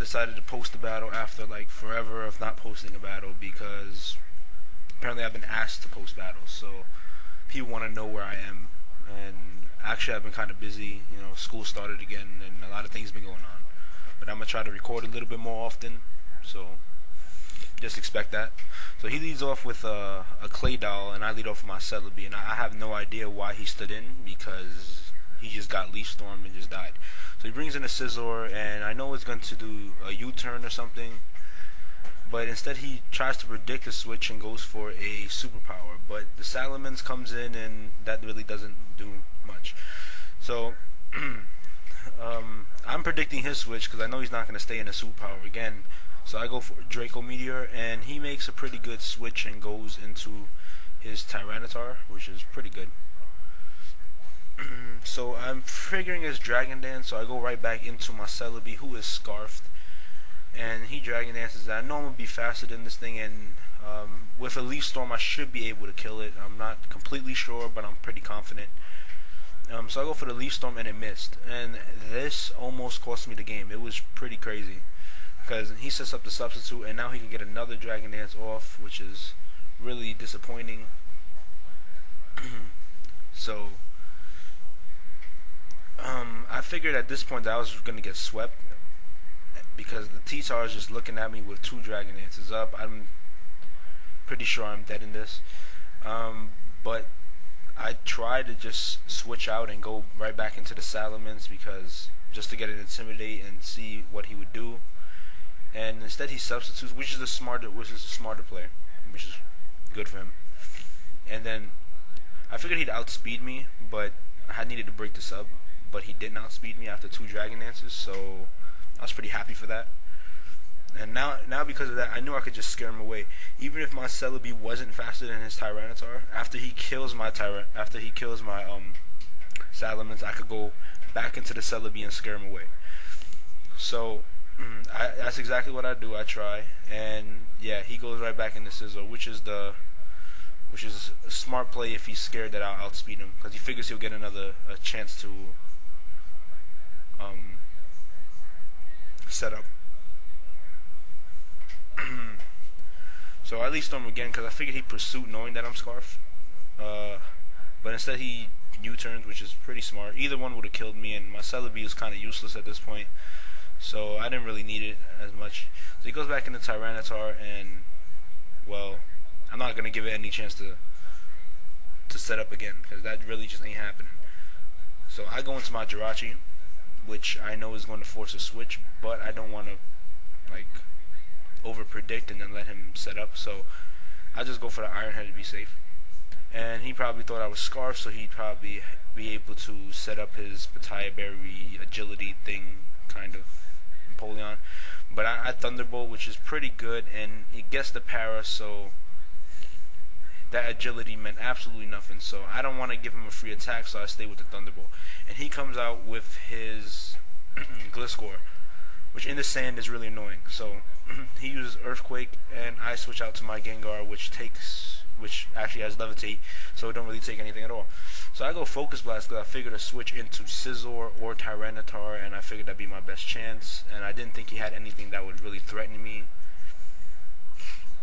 decided to post the battle after like forever of not posting a battle because apparently I've been asked to post battles, so people want to know where I am. And actually, I've been kind of busy. You know, school started again, and a lot of things been going on. But I'm gonna try to record a little bit more often, so just expect that. So he leads off with a clay doll, and I lead off with my Celebi, and I have no idea why he stood in because he just got leaf stormed and just died. So he brings in a Scizor, and I know it's going to do a U-turn or something, but instead he tries to predict the switch and goes for a superpower. But the Salamence comes in, and that really doesn't do much. So I'm predicting his switch because I know he's not going to stay in a superpower again. So I go for Draco Meteor, and he makes a pretty good switch and goes into his Tyranitar, which is pretty good. So I'm figuring his Dragon Dance, so I go right back into my Celebi, who is Scarfed, and he Dragon Dances. I know I'm going to be faster than this thing, and with a Leaf Storm I should be able to kill it. I'm not completely sure, but I'm pretty confident. So I go for the Leaf Storm, and it missed, and this almost cost me the game. It was pretty crazy because he sets up the substitute, and now he can get another Dragon Dance off, which is really disappointing. So I figured at this point that I was going to get swept because the T-Tar is just looking at me with 2 Dragon Dances up. I'm pretty sure I'm dead in this, but I tried to just switch out and go right back into the Salamence because just to get an Intimidate and see what he would do. And instead he substitutes, which is a smarter play, which is good for him. And then I figured he'd outspeed me, but I had needed to break the sub, but he didn't outspeed me after 2 Dragon Dances, so I was pretty happy for that. And now because of that, I knew I could just scare him away. Even if my Celebi wasn't faster than his Tyranitar, after he kills my Salamence, I could go back into the Celebi and scare him away. So that's exactly what I do. I try, and yeah, he goes right back into Scizor, which is a smart play if he's scared that I'll outspeed him, because he figures he'll get a chance to set up. So I least him again because I figured he'd pursue knowing that I'm Scarf, but instead he U-turns, which is pretty smart. Either one would have killed me, and my Celebi is kind of useless at this point, so I didn't really need it as much. So he goes back into Tyranitar, and well, I'm not gonna give it any chance to set up again because that really just ain't happening. So I go into my Jirachi, which I know is going to force a switch, but I don't want to like over predict and then let him set up, so I just go for the Iron Head to be safe. And he probably thought I was Scarf, so he'd probably be able to set up his Pataya Berry agility thing, kind of Empoleon. But I Thunderbolt, which is pretty good, and it gets the para, so that agility meant absolutely nothing. So I don't want to give him a free attack, so I stay with the Thunderbolt. And he comes out with his Gliscor, which in the sand is really annoying. So he uses Earthquake, and I switch out to my Gengar, which actually has Levitate, so it don't really take anything at all. So I go Focus Blast because I figured to switch into Scizor or Tyranitar, and I figured that'd be my best chance, and I didn't think he had anything that would really threaten me.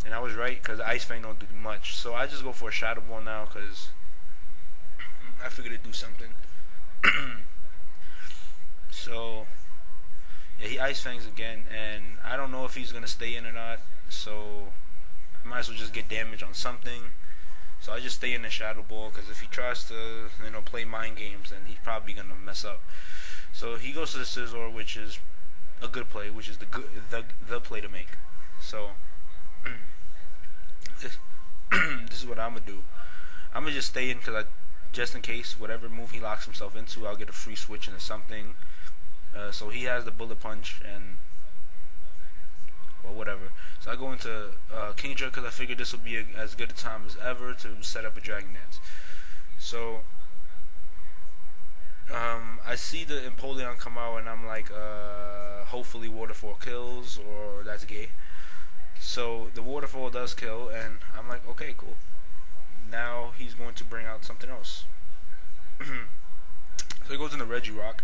And I was right, because Ice Fang don't do much. So I just go for a Shadow Ball now, because I figured it'd do something. So yeah, he Ice Fangs again, and I don't know if he's going to stay in or not, so I might as well just get damage on something. So I just stay in the Shadow Ball, because if he tries to, play mind games, then he's probably going to mess up. So he goes to the Scizor, which is a good play, which is the play to make. So this is what I'm going to do. I'm going to just stay in, because just in case, whatever move he locks himself into, I'll get a free switch into something. So he has the Bullet Punch, and well, whatever. So I go into Kingdra because I figured this will be as good a time as ever to set up a Dragon Dance. So I see the Empoleon come out, and I'm like, hopefully Waterfall kills, or that's gay. So the Waterfall does kill, and I'm like, okay, cool. Now he's going to bring out something else. So he goes into Regirock,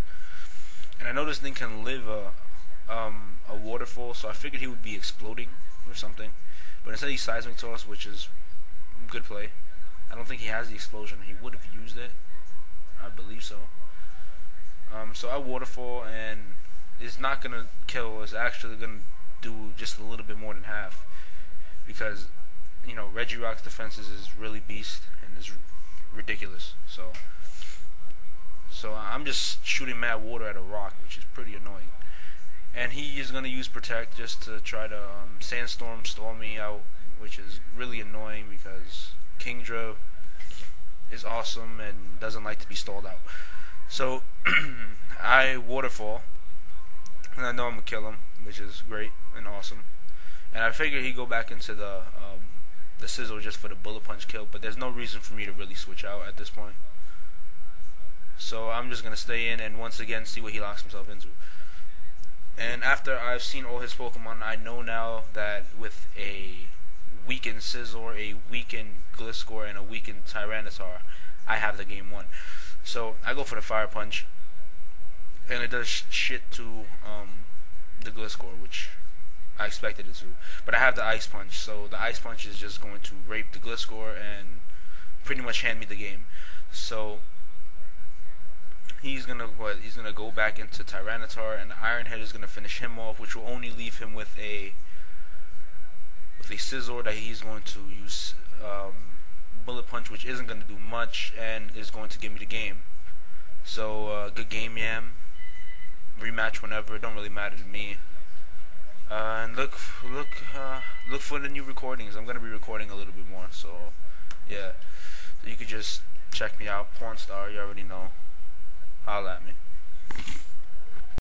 and I know this thing can live a waterfall, so I figured he would be exploding or something. But instead he seismic toss, which is good play. I don't think he has the explosion. He would have used it. I believe so. So I waterfall, and it's not gonna kill. It's actually gonna do just a little bit more than half, because Regirock's defenses is really beast and is ridiculous. So I'm just shooting mad water at a rock, which is pretty annoying. And he is gonna use protect just to try to sandstorm stall me out, which is really annoying because Kingdra is awesome and doesn't like to be stalled out. So I waterfall, and I know I'm gonna kill him, which is great and awesome. And I figure he'd go back into the sizzle just for the bullet punch kill, but there's no reason for me to really switch out at this point. So I'm just gonna stay in and once again see what he locks himself into. And after I've seen all his Pokemon, I know now that with a weakened Scizor, a weakened Gliscor, and a weakened Tyranitar, I have the game won. So I go for the Fire Punch, and it does shit to the Gliscor, which I expected it to. But I have the Ice Punch, so the Ice Punch is just going to rape the Gliscor and pretty much hand me the game. So he's gonna go back into Tyranitar, and the Iron Head is gonna finish him off, which will only leave him with a Scizor that he's going to use Bullet Punch, which isn't gonna do much and is going to give me the game. So good game, Yam. Rematch whenever, it don't really matter to me. And look for the new recordings. I'm gonna be recording a little bit more, so yeah. So you could just check me out, Pornstar. You already know. Holla at me.